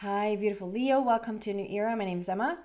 Hi, beautiful Leo. Welcome to a new era. My name is Emma.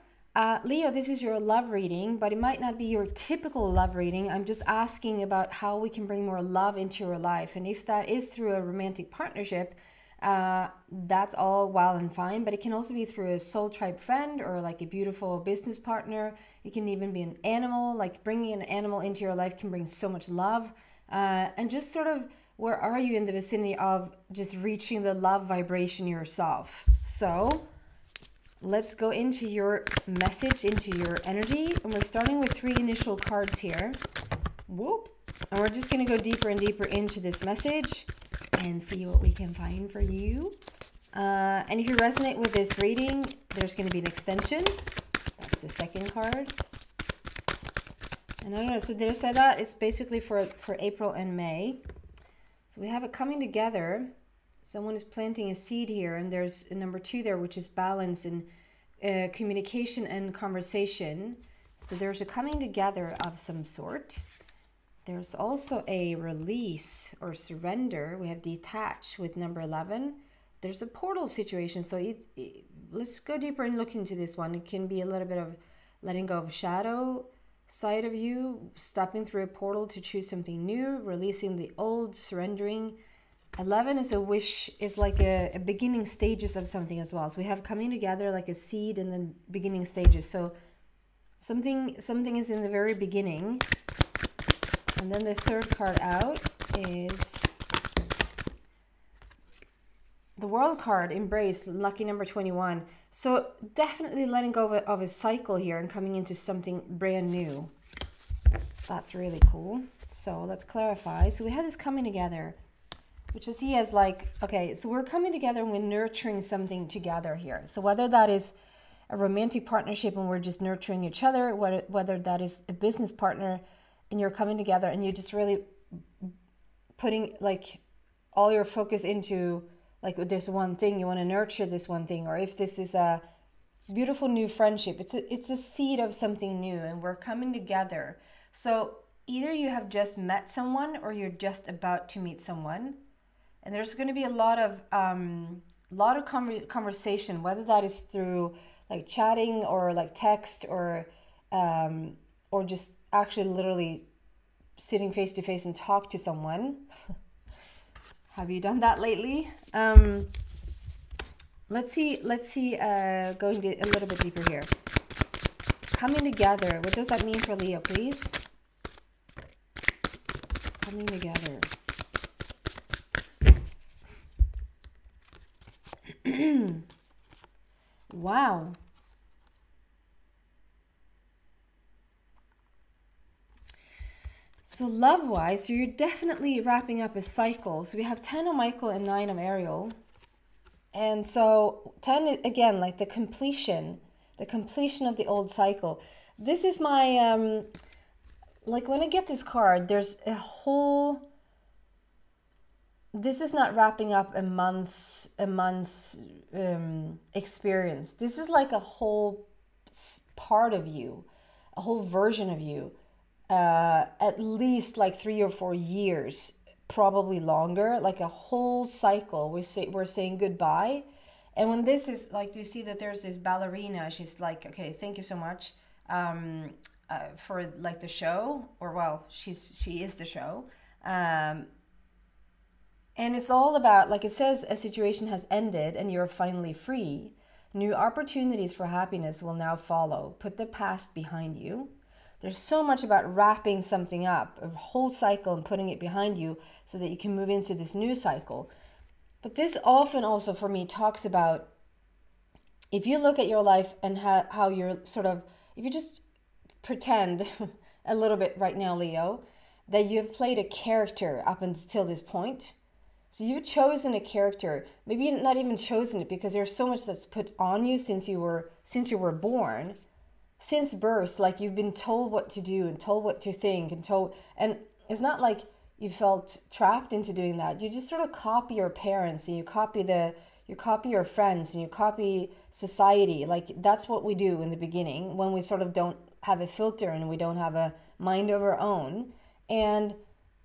Leo, this is your love reading, but it might not be your typical love reading. I'm just asking about how we can bring more love into your life. And if that is through a romantic partnership, that's all well and fine. But it can also be through a soul tribe friend or like a beautiful business partner. It can even be an animal. Like bringing an animal into your life can bring so much love. And just sort of, where are you in the vicinity of just reaching the love vibration yourself? So let's go into your message, into your energy. And we're starting with 3 initial cards here. Whoop. And we're just going to go deeper and deeper into this message and see what we can find for you. And if you resonate with this reading, there's going to be an extension. That's the second card. And I don't know, so did I say that? It's basically for April and May. So we have it coming together. Someone is planting a seed here, and there's a number 2 there, which is balance and communication and conversation. So there's a coming together of some sort. There's also a release or surrender. We have detach with number 11. There's a portal situation. So let's go deeper and look into this one. It can be a little bit of letting go of shadow side of you, stepping through a portal to choose something new, releasing the old, surrendering. 11 is a wish, is like a beginning stages of something as well. So we have coming together like a seed in the beginning stages. So something is in the very beginning. And then the third card out is the World card, embrace, lucky number 21. So definitely letting go of a cycle here and coming into something brand new. That's really cool. So let's clarify. So we had this coming together, which I see as like, okay, so we're coming together and we're nurturing something together here. So whether that is a romantic partnership and we're just nurturing each other, whether that is a business partner and you're coming together and you're just really putting like all your focus into like this one thing, you want to nurture this one thing, or if this is a beautiful new friendship, it's a seed of something new and we're coming together. So either you have just met someone or you're just about to meet someone, and there's going to be a lot of conversation, whether that is through like chatting or like text or just actually literally sitting face to face and talk to someone. Have you done that lately? Let's see, going a little bit deeper here. Coming together, what does that mean for Leo, please? Coming together. Wow. So love-wise, so you're definitely wrapping up a cycle. So we have 10 of Michael and 9 of Ariel. And so 10, again, like the completion of the old cycle. This is my, like when I get this card, there's a whole, this is not wrapping up a month's experience. This is like a whole part of you, a whole version of you. At least like 3 or 4 years, probably longer, like a whole cycle. We're saying goodbye. And when this is like, do you see that there's this ballerina? She's like, okay, thank you so much for like the show, or well, she is the show. And it's all about, like it says, a situation has ended and you're finally free. New opportunities for happiness will now follow. Put the past behind you. There's so much about wrapping something up, a whole cycle, and putting it behind you so that you can move into this new cycle. But this often also for me talks about, if you look at your life and how you're sort of, if you just pretend a little bit right now, Leo, that you have played a character up until this point. So you've chosen a character, maybe not even chosen it, because there's so much that's put on you since you were born. Since birth, like you've been told what to do and told what to think and it's not like you felt trapped into doing that. You just sort of copy your parents and you copy your friends and you copy society. Like that's what we do in the beginning when we sort of don't have a filter and we don't have a mind of our own. And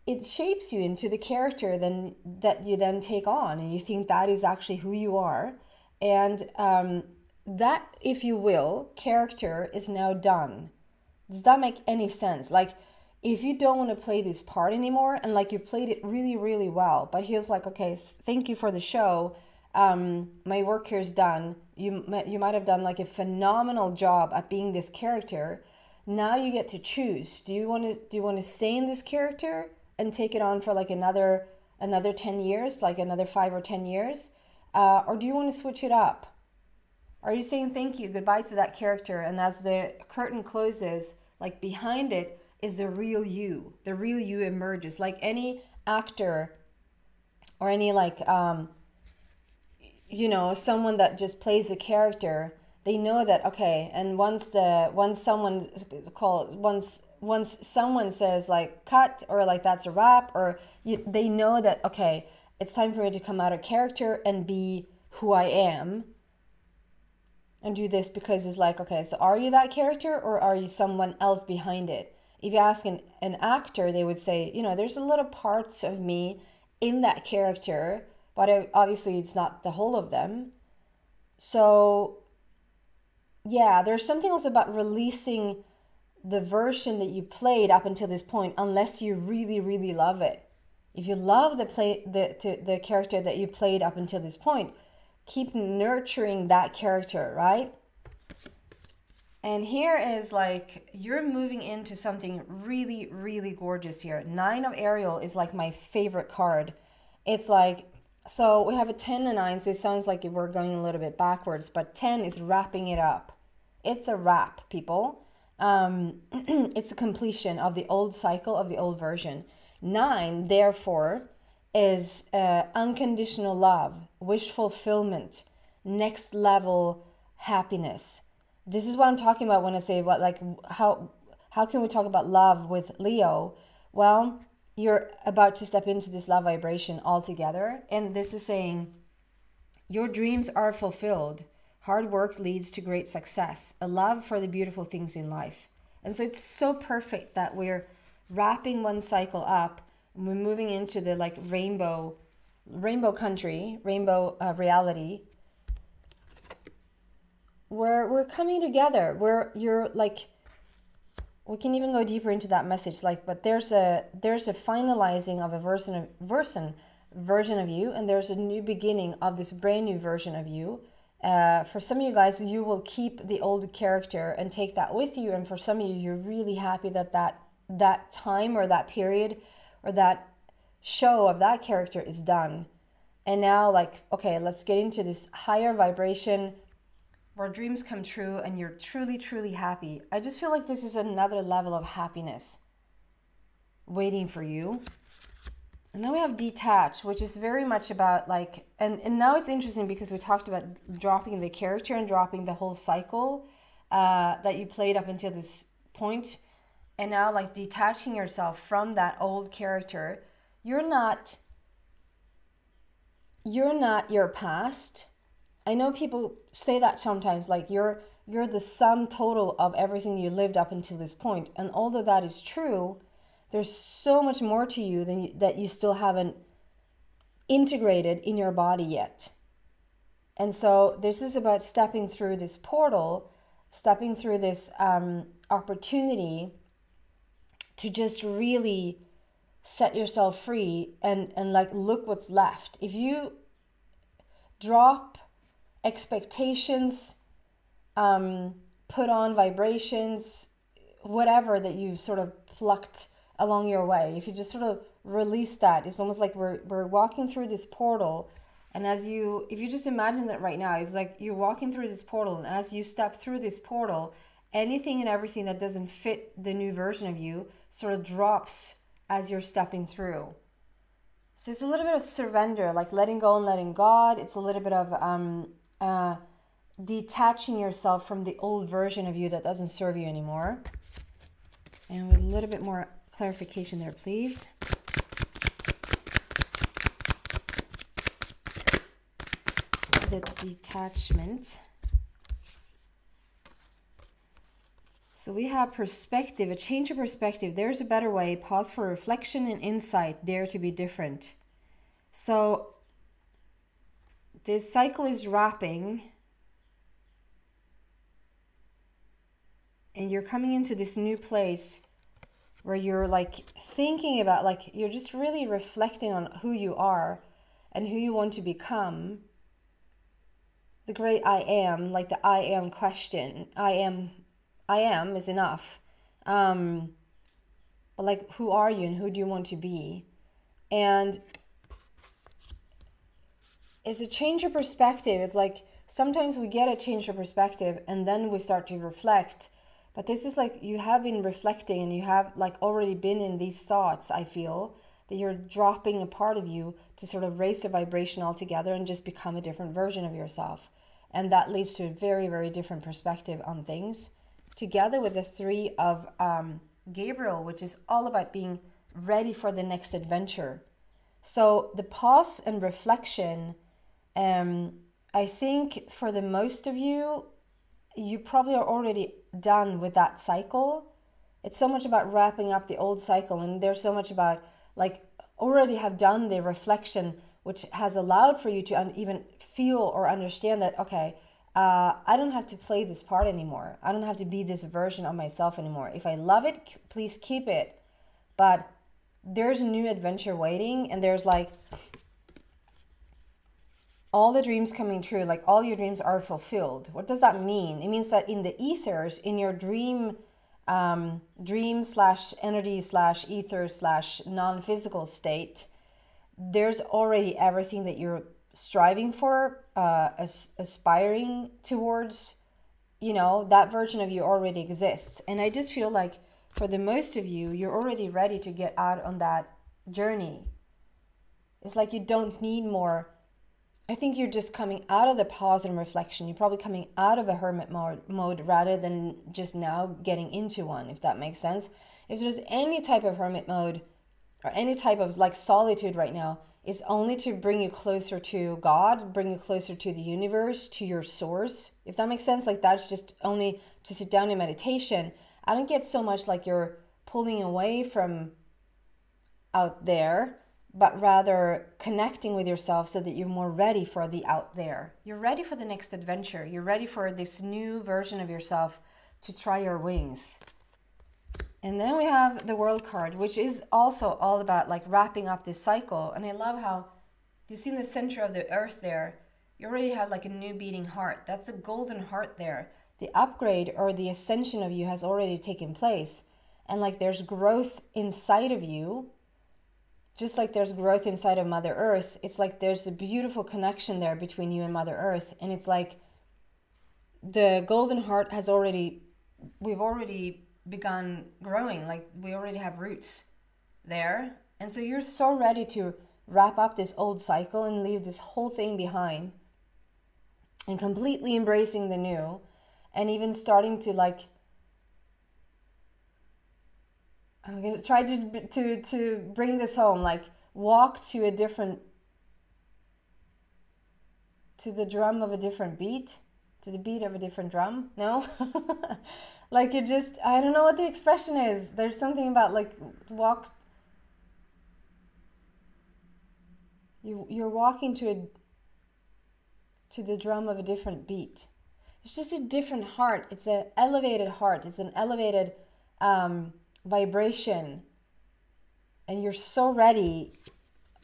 it shapes you into the character that you then take on, and you think that is actually who you are. And that, if you will, character is now done. Does that make any sense? Like, if you don't want to play this part anymore, and like you played it really, really well, but he's like, okay, thank you for the show. My work here is done. You might have done like a phenomenal job at being this character. Now you get to choose. Do you want to stay in this character and take it on for like another 10 years, like another 5 or 10 years? Or do you want to switch it up? Are you saying thank you, goodbye to that character, and as the curtain closes, like behind it is the real you. The real you emerges. Like any actor or any like, someone that just plays a character, they know that, okay, and once someone says like cut, or like that's a wrap, or they know that, okay, it's time for me to come out of character and be who I am and do this, because it's like, okay, so are you that character or are you someone else behind it? If you ask an actor, they would say, there's a little parts of me in that character, but obviously it's not the whole of them. So yeah, there's something else about releasing the version that you played up until this point, unless you really, really love it. If you love the character that you played up until this point, keep nurturing that character, right? And here is like, you're moving into something really, really gorgeous here. 9 of Ariel is like my favorite card. It's like, so we have a 10 and 9, so it sounds like we're going a little bit backwards, but 10 is wrapping it up. It's a wrap, people. It's a completion of the old cycle, of the old version. 9, therefore, is unconditional love, wish fulfillment, next level happiness. This is what I'm talking about when I say what, like, how can we talk about love with Leo? Well, you're about to step into this love vibration altogether, and this is saying your dreams are fulfilled. Hard work leads to great success, a love for the beautiful things in life. And so it's so perfect that we're wrapping one cycle up, and we're moving into the like rainbow country, rainbow reality, where we're coming together, where you're like, we can even go deeper into that message, like, but there's a finalizing of a version of you, and there's a new beginning of this brand new version of you. For some of you guys, you will keep the old character and take that with you, and for some of you, you're really happy that time or that period or that show of that character is done. And now, like, okay, let's get into this higher vibration where dreams come true and you're truly, truly happy. I just feel like this is another level of happiness waiting for you. And then we have detach, which is very much about like, and now it's interesting because we talked about dropping the character and dropping the whole cycle that you played up until this point. And now like detaching yourself from that old character. You're not your past. I know people say that sometimes, like you're the sum total of everything you lived up until this point. And although that is true, there's so much more to you that you still haven't integrated in your body yet. And so this is about stepping through this portal, stepping through this opportunity to just really set yourself free and like look what's left. If you drop expectations, put on vibrations, whatever that you sort of plucked along your way, if you just sort of release that, it's almost like we're walking through this portal. And if you just imagine that right now, it's like you're walking through this portal, and as you step through this portal, anything and everything that doesn't fit the new version of you sort of drops as you're stepping through. So it's a little bit of surrender, like letting go and letting God. It's a little bit of detaching yourself from the old version of you that doesn't serve you anymore. And with a little bit more clarification there, please. The detachment. So we have perspective, a change of perspective. There's a better way. Pause for reflection and insight. Dare to be different. So this cycle is wrapping, and you're coming into this new place where you're like thinking about, like, you're just really reflecting on who you are and who you want to become. The great I am, like the I am question. I am is enough. But like, who are you and who do you want to be? And it's a change of perspective. It's like sometimes we get a change of perspective and then we start to reflect. But this is like, you have been reflecting and you have like already been in these thoughts. I feel that you're dropping a part of you to sort of raise the vibration altogether and just become a different version of yourself. And that leads to a very, very different perspective on things. Together with the 3 of Gabriel, which is all about being ready for the next adventure. So the pause and reflection, I think for the most of you, you probably are already done with that cycle. It's so much about wrapping up the old cycle, and there's so much about like already have done the reflection, which has allowed for you to even feel or understand that, okay, I don't have to play this part anymore. I don't have to be this version of myself anymore. If I love it, please keep it. But there's a new adventure waiting, and there's like all the dreams coming true, like all your dreams are fulfilled. What does that mean? It means that in the ethers, in your dream slash energy slash ether slash non-physical state, there's already everything that you're striving for, aspiring towards. You know, that version of you already exists. And I just feel like for the most of you, you're already ready to get out on that journey. It's like you don't need more. I think you're just coming out of the pause and reflection. You're probably coming out of a hermit mode rather than just now getting into one, if that makes sense. If there's any type of hermit mode or any type of like solitude right now, it's only to bring you closer to God, bring you closer to the universe, to your source. If that makes sense, like that's just only to sit down in meditation. I don't get so much like you're pulling away from out there, but rather connecting with yourself so that you're more ready for the out there. You're ready for the next adventure. You're ready for this new version of yourself to try your wings. And then we have the World card, which is also all about like wrapping up this cycle. And I love how you see in the center of the earth there, you already have like a new beating heart. That's a golden heart there. The upgrade or the ascension of you has already taken place. And like there's growth inside of you. Just like there's growth inside of Mother Earth, it's like there's a beautiful connection there between you and Mother Earth. And it's like the golden heart has we've already begun growing. Like we already have roots there. And so you're so ready to wrap up this old cycle and leave this whole thing behind and completely embracing the new, and even starting to like, I'm going to try to bring this home, like walk to the drum of a different beat, to the beat of a different drum. No? Like you just, I don't know what the expression is. There's something about like you're walking to the drum of a different beat. It's just a different heart. It's an elevated heart. It's an elevated vibration, and you're so ready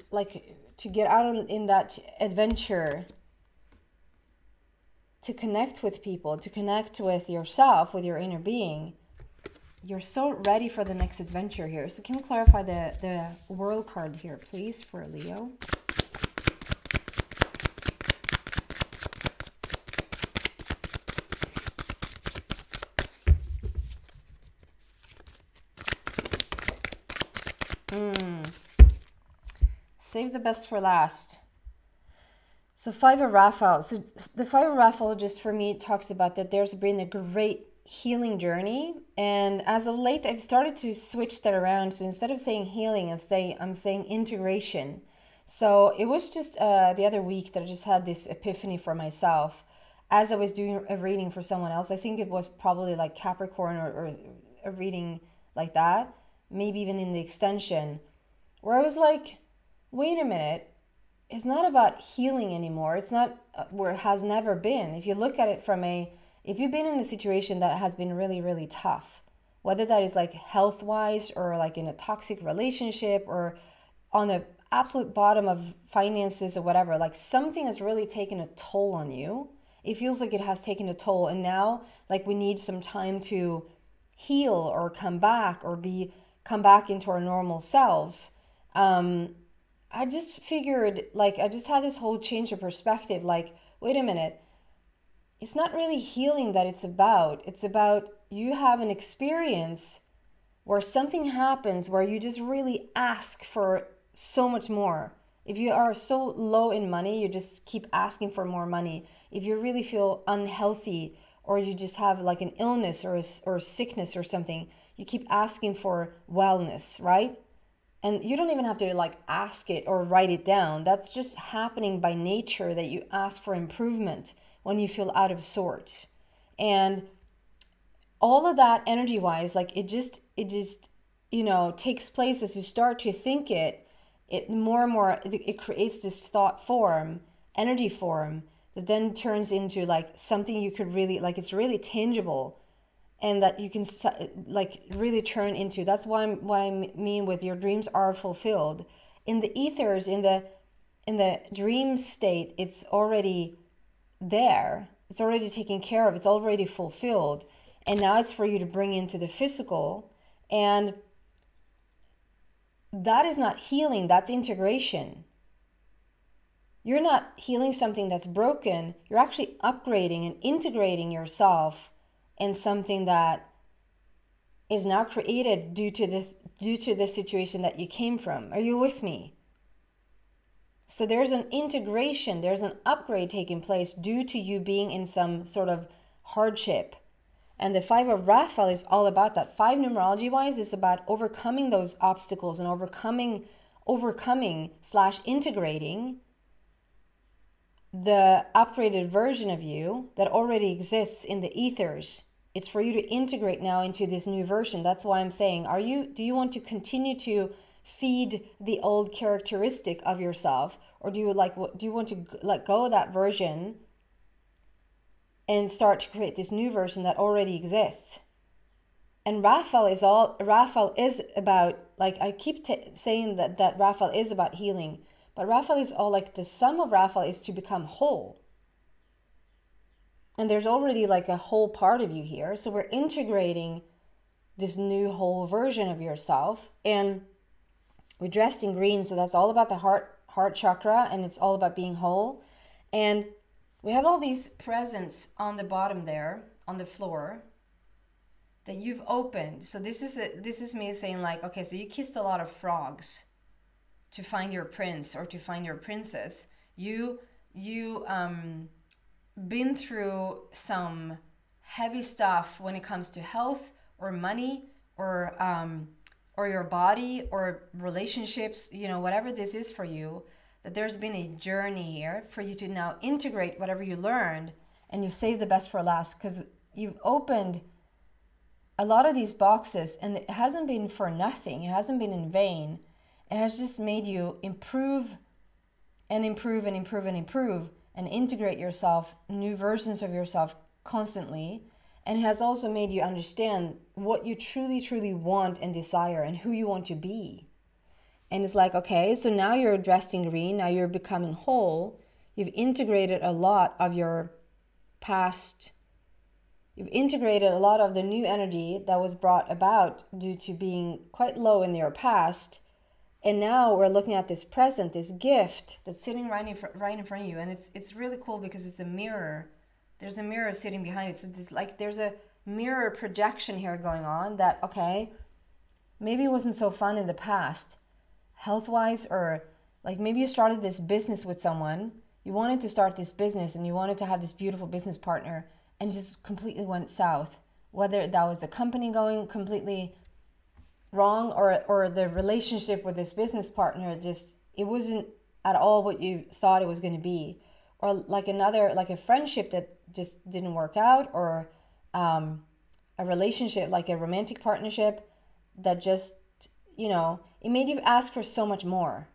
like to get out in that adventure, to connect with people, to connect with yourself, with your inner being. You're so ready for the next adventure here. So can we clarify the World card here, please, for Leo? Save the best for last. So 5 of Raphael. So the 5 of Raphael, just for me, talks about that there's been a great healing journey. And as of late, I've started to switch that around. So instead of saying healing, I'm saying integration. So it was just the other week that I just had this epiphany for myself as I was doing a reading for someone else. I think it was probably like Capricorn or a reading like that. Maybe even in the extension, where I was like, wait a minute, it's not about healing anymore. It's not where it has never been. If you look at it if you've been in a situation that has been really, really tough, whether that is like health wise or like in a toxic relationship or on the absolute bottom of finances or whatever, like something has really taken a toll on you. It feels like it has taken a toll. And now like we need some time to heal or come back or come back into our normal selves. I just figured, like, I just had this whole change of perspective. Like, wait a minute, it's not really healing that it's about. It's about you have an experience where something happens where you just really ask for so much more. If you are so low in money, you just keep asking for more money. If you really feel unhealthy or you just have like an illness or a sickness or something, you keep asking for wellness, right? And you don't even have to like ask it or write it down. That's just happening by nature, that you ask for improvement when you feel out of sorts. And all of that energy wise, like it just takes place as you start to think it more and more. It creates this thought form, energy form, that then turns into like something you could really, like, it's really tangible, and that you can like really turn into. That's what I mean with your dreams are fulfilled. In the ethers, in the dream state, it's already there. It's already taken care of. It's already fulfilled. And now it's for you to bring into the physical. And that is not healing, that's integration. You're not healing something that's broken. You're actually upgrading and integrating yourself in something that is now created due to the situation that you came from. Are you with me? So there's an integration, there's an upgrade taking place due to you being in some sort of hardship. And the 5 of Raphael is all about that. 5 numerology wise is about overcoming those obstacles and overcoming / integrating the upgraded version of you that already exists in the ethers. It's for you to integrate now into this new version. That's why I'm saying, do you want to continue to feed the old characteristic of yourself, or do you want to let go of that version and start to create this new version that already exists? And Raphael is about, like, I keep saying that Raphael is about healing, but Raphael is all like, the sum of Raphael is to become whole. And there's already like a whole part of you here. So we're integrating this new whole version of yourself. And we're dressed in green, so that's all about the heart chakra, and it's all about being whole. And we have all these presents on the bottom there, on the floor, that you've opened. So this is me saying, like, okay, so you kissed a lot of frogs to find your prince or to find your princess. You been through some heavy stuff when it comes to health or money or your body or relationships, whatever this is for you, that there's been a journey here for you to now integrate whatever you learned, and you save the best for last, because you've opened a lot of these boxes, and it hasn't been for nothing. It hasn't been in vain. It has just made you improve and improve and improve and improve and integrate yourself, new versions of yourself constantly. And it has also made you understand what you truly, truly want and desire and who you want to be. And it's like, okay, so now you're dressed in green, now you're becoming whole. You've integrated a lot of your past. You've integrated a lot of the new energy that was brought about due to being quite low in your past. And now we're looking at this present, this gift that's sitting right in front of you. And it's really cool because it's a mirror. There's a mirror sitting behind it. So there's a mirror projection here going on that, okay, maybe it wasn't so fun in the past, health-wise, or like maybe you started this business with someone. You wanted to start this business and you wanted to have this beautiful business partner, and it just completely went south. Whether that was the company going completely wrong or the relationship with this business partner, it wasn't at all what you thought it was going to be. Or like a friendship that just didn't work out, or a relationship, like a romantic partnership that just, it made you ask for so much more.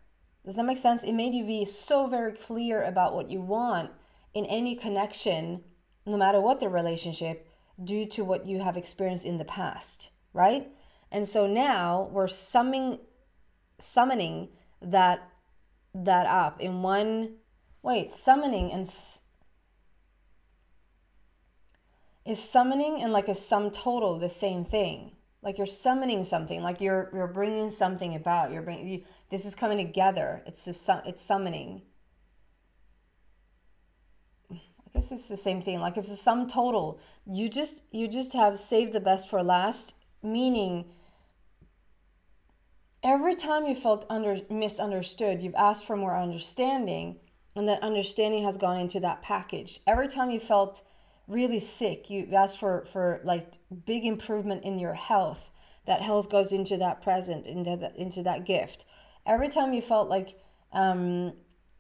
Does that make sense? It made you be so very clear about what you want in any connection, no matter what the relationship, due to what you have experienced in the past, right? And so now we're summoning that up in one. Wait, summoning and is summoning and like a sum total the same thing? Like you're summoning something, like you're bringing something about. This is coming together. It's summoning. I guess it's the same thing. Like it's a sum total. You just have saved the best for last, meaning every time you felt misunderstood, you've asked for more understanding, and that understanding has gone into that package. Every time you felt really sick, you asked for like big improvement in your health. That health goes into that present, into that gift. Every time you felt like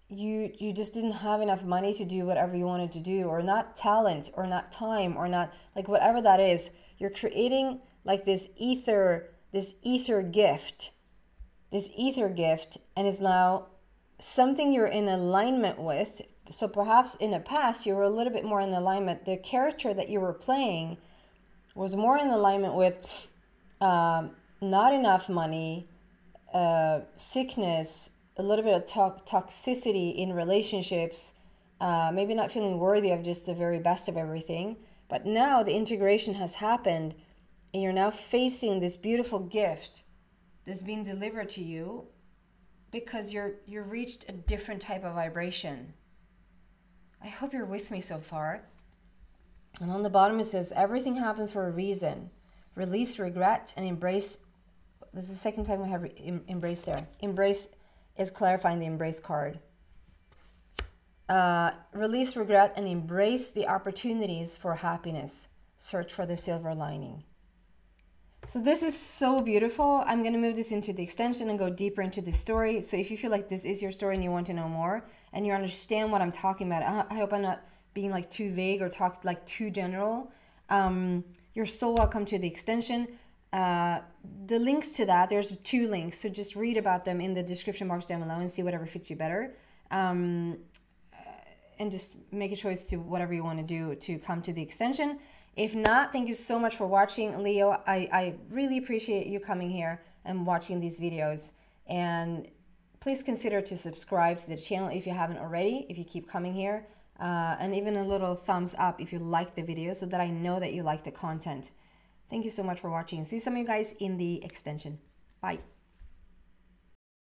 you just didn't have enough money to do whatever you wanted to do, or not talent, or not time, or not like whatever that is, you're creating like this ether gift, and it's now something you're in alignment with. So perhaps in the past you were a little bit more in alignment. The character that you were playing was more in alignment with not enough money, sickness, a little bit of toxicity in relationships, maybe not feeling worthy of just the very best of everything. But now the integration has happened, and you're now facing this beautiful gift that's being delivered to you because you're reached a different type of vibration. I hope you're with me so far. And on the bottom it says, everything happens for a reason. Release regret and embrace. This is the second time we have embrace there. Embrace is clarifying the embrace card. Release regret and embrace the opportunities for happiness. Search for the silver lining. So this is so beautiful. I'm going to move this into the extension and go deeper into the story. So if you feel like this is your story and you want to know more and you understand what I'm talking about, I hope I'm not being like too vague or talk like too general. You're so welcome to the extension. The links to that, there's 2 links. So just read about them in the description box down below and see whatever fits you better. And just make a choice to whatever you want to do to come to the extension. If not, thank you so much for watching, Leo. I really appreciate you coming here and watching these videos. And please consider to subscribe to the channel if you haven't already, if you keep coming here. And even a little thumbs up if you like the video, so that I know that you like the content. Thank you so much for watching. See some of you guys in the extension. Bye.